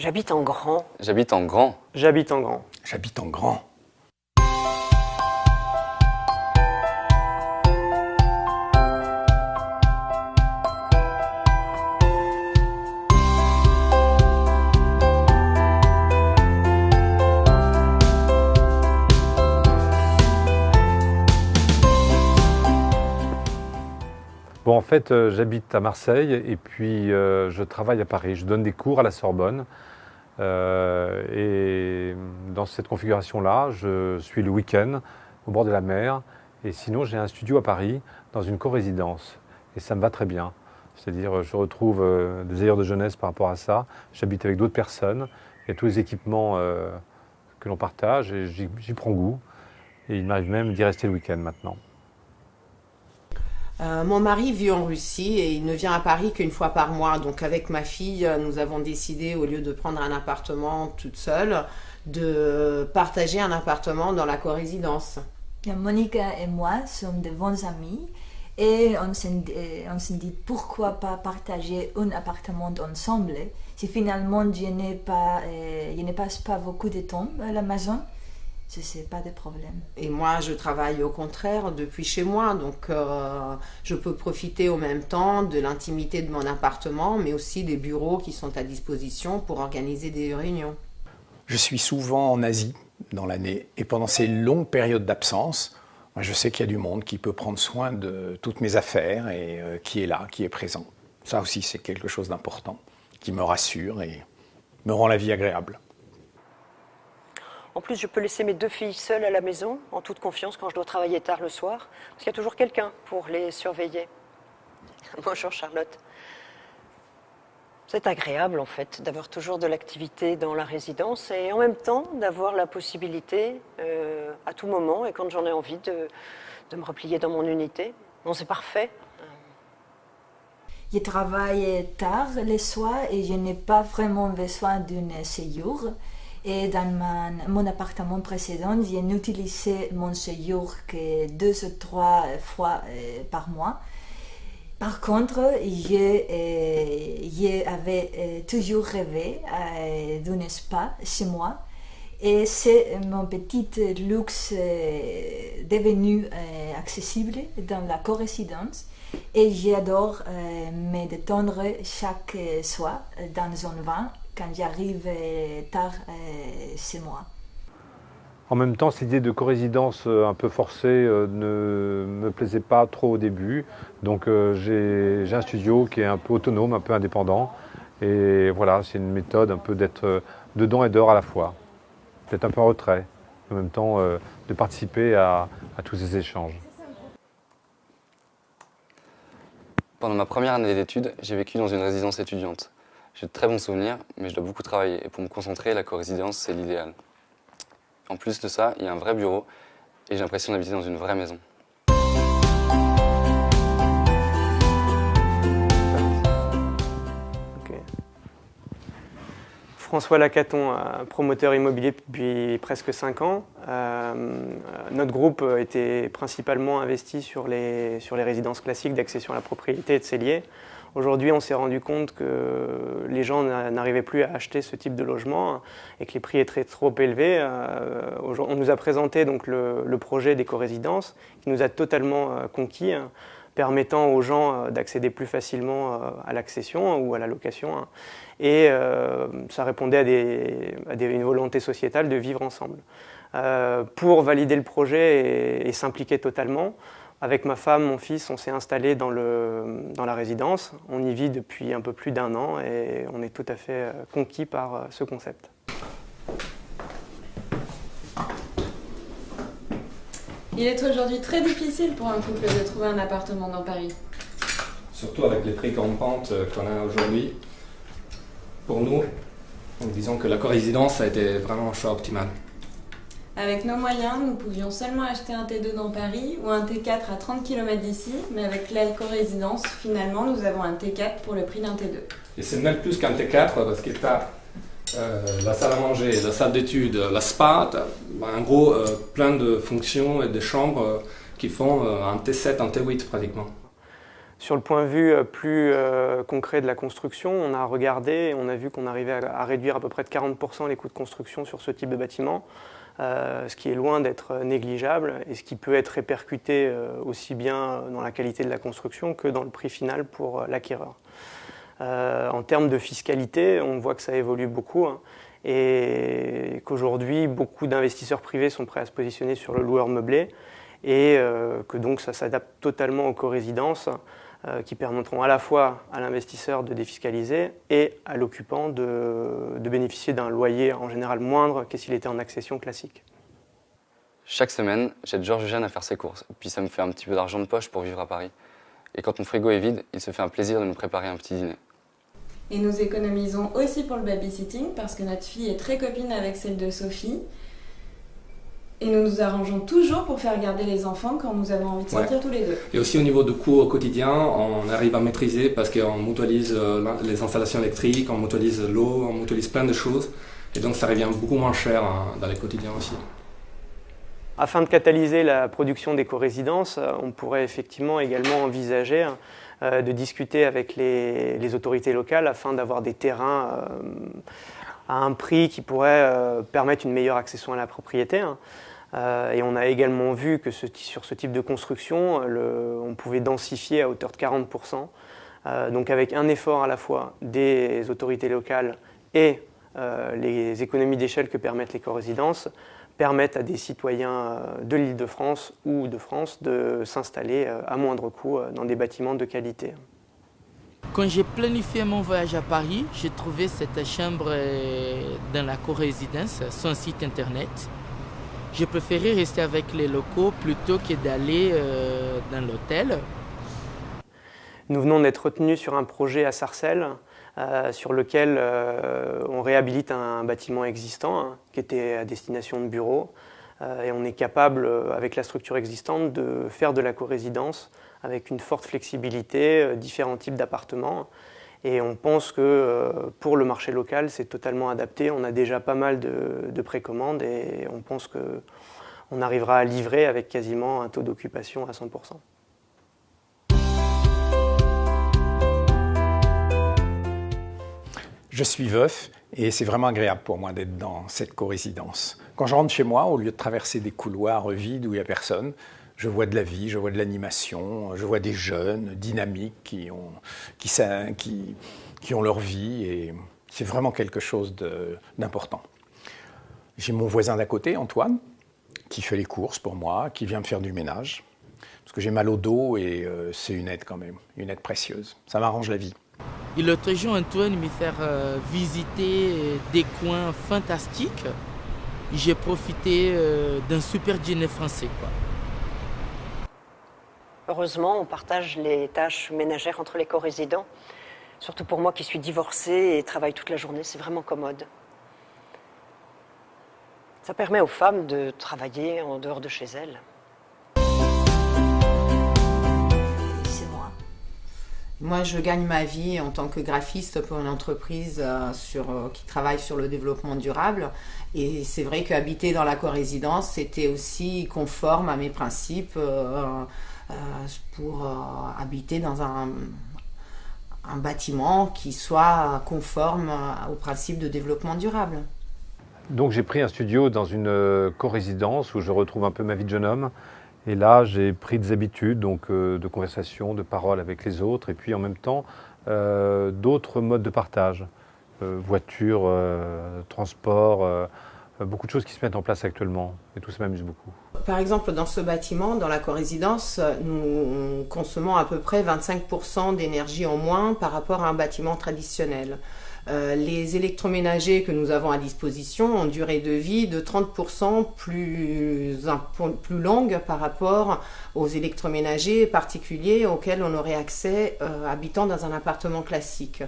J'habite en grand. J'habite en grand. J'habite en grand. J'habite en grand. Bon, en fait, j'habite à Marseille et puis je travaille à Paris. Je donne des cours à la Sorbonne. Et dans cette configuration-là, je suis le week-end au bord de la mer. Et sinon, j'ai un studio à Paris dans une corésidence. Et ça me va très bien. C'est-à-dire, je retrouve des ailleurs de jeunesse par rapport à ça. J'habite avec d'autres personnes. Il y a tous les équipements que l'on partage et j'y prends goût. Et il m'arrive même d'y rester le week-end maintenant. Mon mari vit en Russie et il ne vient à Paris qu'une fois par mois. Donc avec ma fille, nous avons décidé, au lieu de prendre un appartement toute seule, de partager un appartement dans la corésidence. Monica et moi sommes de bons amis et on s'est dit pourquoi pas partager un appartement ensemble si finalement je ne passe pas beaucoup de temps à la maison. C'est pas de problème. Et moi, je travaille au contraire depuis chez moi, donc je peux profiter au même temps de l'intimité de mon appartement, mais aussi des bureaux qui sont à disposition pour organiser des réunions. Je suis souvent en Asie dans l'année et pendant ces longues périodes d'absence, je sais qu'il y a du monde qui peut prendre soin de toutes mes affaires et qui est là, qui est présent. Ça aussi, c'est quelque chose d'important, qui me rassure et me rend la vie agréable. En plus, je peux laisser mes deux filles seules à la maison, en toute confiance, quand je dois travailler tard le soir, parce qu'il y a toujours quelqu'un pour les surveiller. Bonjour Charlotte. C'est agréable, en fait, d'avoir toujours de l'activité dans la résidence et en même temps d'avoir la possibilité, à tout moment, et quand j'en ai envie, de me replier dans mon unité. Bon, c'est parfait. Je travaille tard le soir et je n'ai pas vraiment besoin d'un séjour. Et dans mon appartement précédent, j'ai utilisé mon séjour que 2 ou 3 fois par mois. Par contre, j'avais toujours rêvé d'un spa chez moi. Et c'est mon petit luxe devenu accessible dans la corésidence. Et j'adore me détendre chaque soir dans un vin quand j'arrive tard chez moi. En même temps, cette idée de corésidence un peu forcée ne me plaisait pas trop au début. Donc j'ai un studio qui est un peu autonome, un peu indépendant. Et voilà, c'est une méthode un peu d'être dedans et dehors à la fois. D'être un peu en retrait. En même temps, de participer à tous ces échanges. Pendant ma première année d'études, j'ai vécu dans une résidence étudiante. J'ai de très bons souvenirs, mais je dois beaucoup travailler. Et pour me concentrer, la corésidence, c'est l'idéal. En plus de ça, il y a un vrai bureau et j'ai l'impression d'habiter dans une vraie maison. Okay. François Lacaton, promoteur immobilier depuis presque 5 ans. Notre groupe était principalement investi sur les résidences classiques d'accession à la propriété et de cellier. Aujourd'hui, on s'est rendu compte que les gens n'arrivaient plus à acheter ce type de logement et que les prix étaient trop élevés. On nous a présenté donc le projet des corésidences qui nous a totalement conquis, permettant aux gens d'accéder plus facilement à l'accession ou à la location. Et ça répondait à une volonté sociétale de vivre ensemble. Pour valider le projet et s'impliquer totalement, avec ma femme, mon fils, on s'est installé dans la résidence. On y vit depuis un peu plus d'1 an et on est tout à fait conquis par ce concept. Il est aujourd'hui très difficile pour un couple de trouver un appartement dans Paris. Surtout avec les prix rampantes qu'on a aujourd'hui. Pour nous, disons que la corésidence a été vraiment un choix optimal. Avec nos moyens, nous pouvions seulement acheter un T2 dans Paris ou un T4 à 30 km d'ici, mais avec la corésidence, finalement, nous avons un T4 pour le prix d'un T2. Et c'est même plus qu'un T4 parce qu'il y a la salle à manger, la salle d'études, la spa, en gros plein de fonctions et de chambres qui font un T7, un T8 pratiquement. Sur le point de vue plus concret de la construction, on a regardé, on a vu qu'on arrivait à réduire à peu près de 40% les coûts de construction sur ce type de bâtiment, ce qui est loin d'être négligeable et ce qui peut être répercuté aussi bien dans la qualité de la construction que dans le prix final pour l'acquéreur. En termes de fiscalité, on voit que ça évolue beaucoup et qu'aujourd'hui, beaucoup d'investisseurs privés sont prêts à se positionner sur le loueur meublé et que donc ça s'adapte totalement aux corésidences qui permettront à la fois à l'investisseur de défiscaliser et à l'occupant de bénéficier d'un loyer en général moindre que s'il était en accession classique. Chaque semaine, j'aide Georges Eugène à faire ses courses, puis ça me fait un petit peu d'argent de poche pour vivre à Paris. Et quand mon frigo est vide, il se fait un plaisir de nous préparer un petit dîner. Et nous économisons aussi pour le babysitting parce que notre fille est très copine avec celle de Sophie. Et nous nous arrangeons toujours pour faire garder les enfants quand nous avons envie de sortir tous les deux. Et aussi au niveau de coûts au quotidien, on arrive à maîtriser parce qu'on mutualise les installations électriques, on mutualise l'eau, on mutualise plein de choses. Et donc ça revient beaucoup moins cher dans les quotidiens aussi. Afin de catalyser la production d'éco-résidences, on pourrait effectivement également envisager de discuter avec les autorités locales afin d'avoir des terrains à un prix qui pourrait permettre une meilleure accession à la propriété. Et on a également vu que sur ce type de construction, on pouvait densifier à hauteur de 40%. Donc avec un effort à la fois des autorités locales et les économies d'échelle que permettent l'éco-résidence, permettent à des citoyens de l'Île-de-France ou de France de s'installer à moindre coût dans des bâtiments de qualité. Quand j'ai planifié mon voyage à Paris, j'ai trouvé cette chambre dans la co-résidence, son site internet. J'ai préféré rester avec les locaux plutôt que d'aller dans l'hôtel. Nous venons d'être retenus sur un projet à Sarcelles sur lequel on réhabilite un bâtiment existant qui était à destination de bureaux. Et on est capable, avec la structure existante, de faire de la co-résidence avec une forte flexibilité, différents types d'appartements. Et on pense que pour le marché local, c'est totalement adapté. On a déjà pas mal de précommandes et on pense qu'on arrivera à livrer avec quasiment un taux d'occupation à 100%. Je suis veuf et c'est vraiment agréable pour moi d'être dans cette co-résidence. Quand je rentre chez moi, au lieu de traverser des couloirs vides où il n'y a personne, je vois de la vie, je vois de l'animation, je vois des jeunes dynamiques qui ont leur vie et c'est vraiment quelque chose d'important. J'ai mon voisin d'à côté, Antoine, qui fait les courses pour moi, qui vient me faire du ménage, parce que j'ai mal au dos et c'est une aide quand même, une aide précieuse. Ça m'arrange la vie. Et l'autre jour, Antoine me fait visiter des coins fantastiques. J'ai profité d'un super dîner français, quoi. Heureusement, on partage les tâches ménagères entre les co-résidents. Surtout pour moi qui suis divorcée et travaille toute la journée, c'est vraiment commode. Ça permet aux femmes de travailler en dehors de chez elles. C'est moi. Moi, je gagne ma vie en tant que graphiste pour une entreprise qui travaille sur le développement durable. Et c'est vrai qu'habiter dans la co-résidence, c'était aussi conforme à mes principes pour habiter dans un bâtiment qui soit conforme aux principes de développement durable. Donc j'ai pris un studio dans une co-résidence où je retrouve un peu ma vie de jeune homme. Et là, j'ai pris des habitudes donc, de conversation, de parole avec les autres, et puis en même temps, d'autres modes de partage. Voiture, transport, beaucoup de choses qui se mettent en place actuellement. Et tout ça m'amuse beaucoup. Par exemple, dans ce bâtiment, dans la co-résidence, nous consommons à peu près 25% d'énergie en moins par rapport à un bâtiment traditionnel. Les électroménagers que nous avons à disposition ont une durée de vie de 30% plus longue par rapport aux électroménagers particuliers auxquels on aurait accès habitant dans un appartement classique.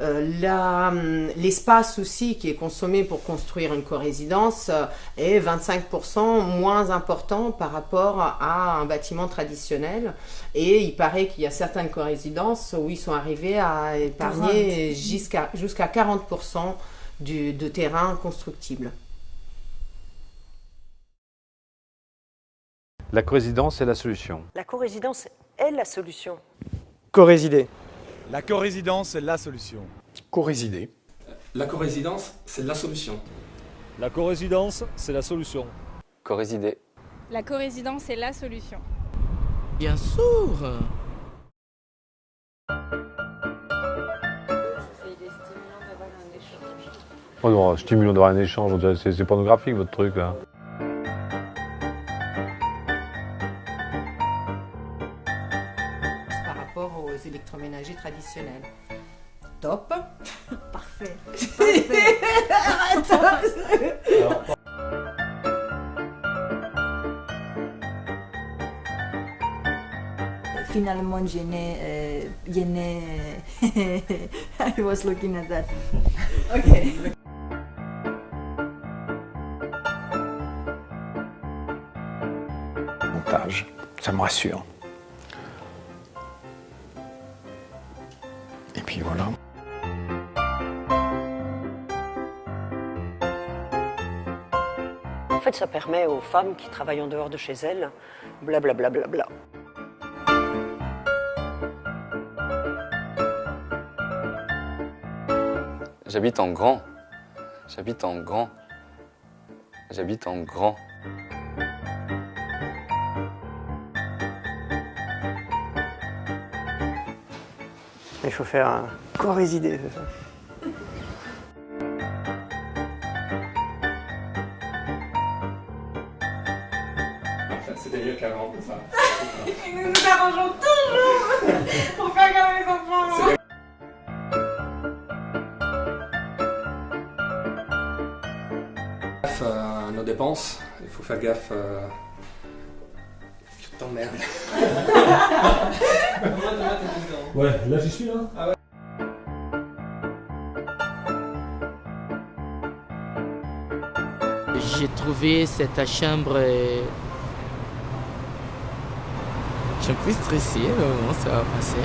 L'espace aussi qui est consommé pour construire une co-résidence est 25% moins important par rapport à un bâtiment traditionnel. Et il paraît qu'il y a certaines co-résidences où ils sont arrivés à épargner jusqu'à 40% de terrain constructible. La co-résidence est la solution. La co-résidence est la solution. Corésider. La corésidence, c'est la solution. Corésider. La corésidence, c'est la solution. La corésidence, c'est la solution. Corésider. La corésidence est la solution. Bien sûr. Oh non, stimulant d'avoir un échange, c'est pornographique votre truc là. Par rapport aux électroménagers traditionnels. Top. Parfait. Parfait. Finalement, je n'ai... I was looking at that. Okay. Montage, ça me rassure. Et puis voilà. En fait, ça permet aux femmes qui travaillent en dehors de chez elles, blablabla. Bla, bla, bla. J'habite en grand. J'habite en grand. J'habite en grand. Il faut faire un corésider, c'est ça. C'était mieux qu'avant, ça. Nous nous arrangeons toujours pour faire garder les enfants. Gaffe à nos dépenses, il faut faire gaffe. Je t'emmerde. Ouais, là j'y suis là. J'ai trouvé cette chambre. Je suis un peu stressé, mais bon, ça va passer.